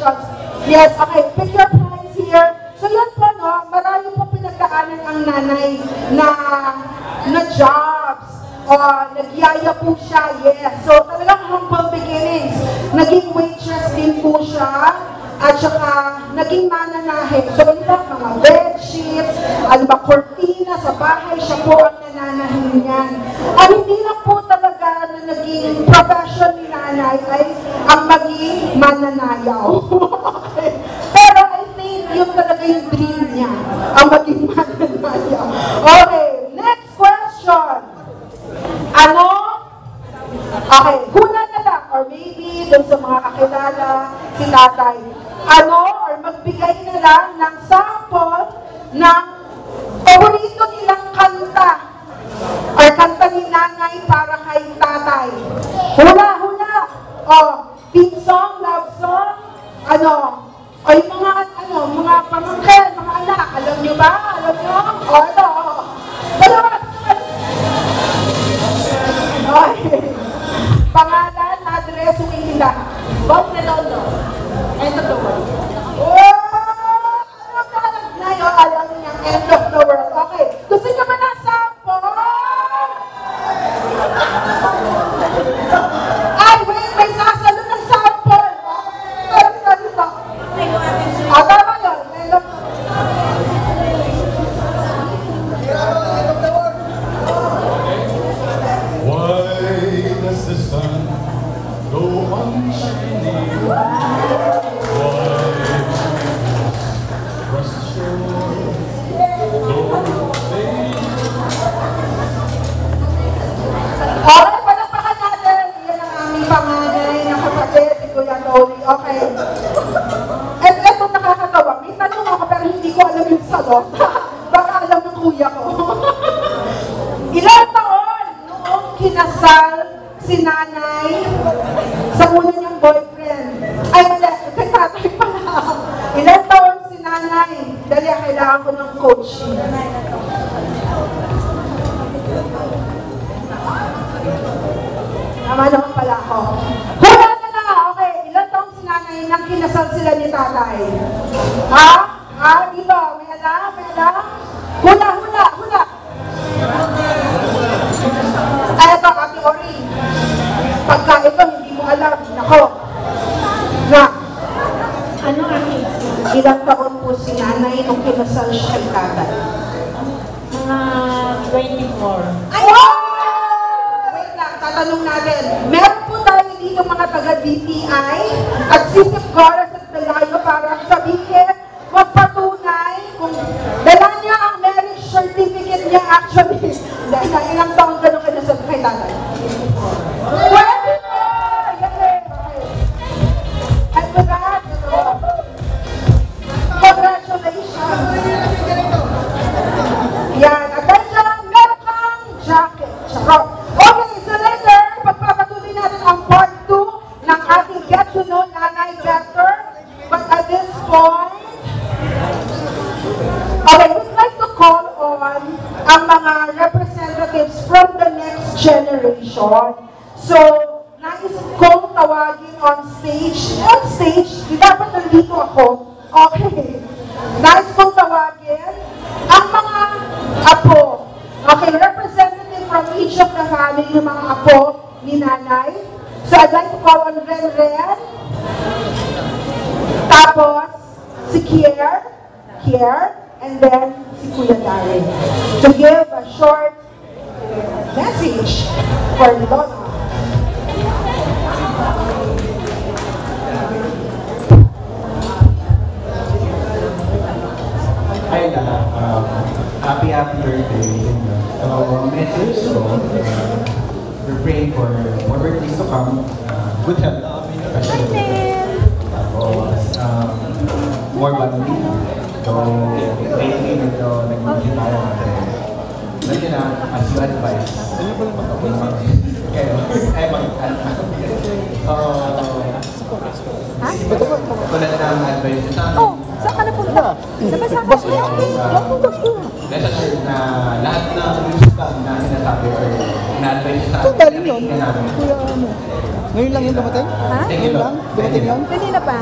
congratulations. Yes, okay, pick your prize here. So yun po, no, marami po pinagdaanan ang nanay na jobs. Nagyaya po siya, yes. So talagang humble beginnings. Naging waitress din po siya. At saka, naging mananahe. So, in fact, mga bedsheet, cortina sa bahay, siya po ang nananahin niyan. At hindi lang po talaga na naging profession ni nanay ay ang maging mananayaw. Okay. Pero I think yun talaga yung dream niya, ang maging mananayaw. Okay, next question. Okay, hula na lang, or maybe dun sa mga kakilala, si tatay. Or magbigay na lang ng sample ng paborito nilang kanta or kanta ni nanay para kay tatay. Hula! Team song, love song, o yung mga pamangkin, mga anak, alam nyo ba? Alam nyo? Dalawa! Okay. Pangalan, address, nila. Bob Redondo. End of the world. Alam niya, end of the world. Okay. Gusto niyo ba ng sample? Ay, wait, may sasalo ng sample. Dito. Tama yun. Why does the sun go on shining? Okay, palakpakan natin. Yan ang aming panganay na kapatid, si Kuya Tony. Okay. At ito nakakatawa. May tanong ako pero hindi ko alam yung sagot. Baka alam ng kuya ko. Ilang taon noong kinasal si nanay sa una niyang boyfriend? Ay, mali. Kay tatay pala. Ilang taon si nanay? Dali, kailangan ko ng coach. Tama naman pala ako. Hula na! Okay, ilang taong si nanay nang kinasal sila ni tatay? Dito, may alam? Hula! Eto, Ate Ori. Pagka ito, hindi mo alam. Nako. Ilang taon po si nanay nung kinasal siya kay tatay? Mga 24. Ay! Tatanong natin, meron po tayo dito mga taga-DTI at Sisip Goras at Pelayo para sabihin, magpatunay kung dala niya ang marriage certificate niya actually. Dahil ilang taon ka nung kinasal kay tatay? 24! Okay. And with that, congratulations! Yan, at dahil meron kang jacket. Okay, so later, pagpapatuloy natin ang part 2 ng ating Get to Know Nanay Better. But at this point, okay, we'd like to call on ang mga representatives from the next generation. So, nais kong tawagin on stage, di dapat nandito ako. Okay, nais kong tawagin ang mga apo. Okay, representative from each of the family, yung mga apo ni nanay. So I'd like to call on Ren, tapos si Kier, and then si Kuya Darren to give a short message for Lola. Hi, Lala. Happy birthday. So, message ko, we're praying for more birthdays to come, good health, tapos more bonding. So, lately, medyo nag-iisip tayo natin. Lagi na, as you advise, tulad na ang advice sa amin. Saan ka napunta? Nabasa ka Necessary na lahat ng resulta na sinasabi or na-advise sa atin. Galing yun. Ngayon lang yun dumating? Ha? Ngayon lang? Dumating yun? Kanina pa.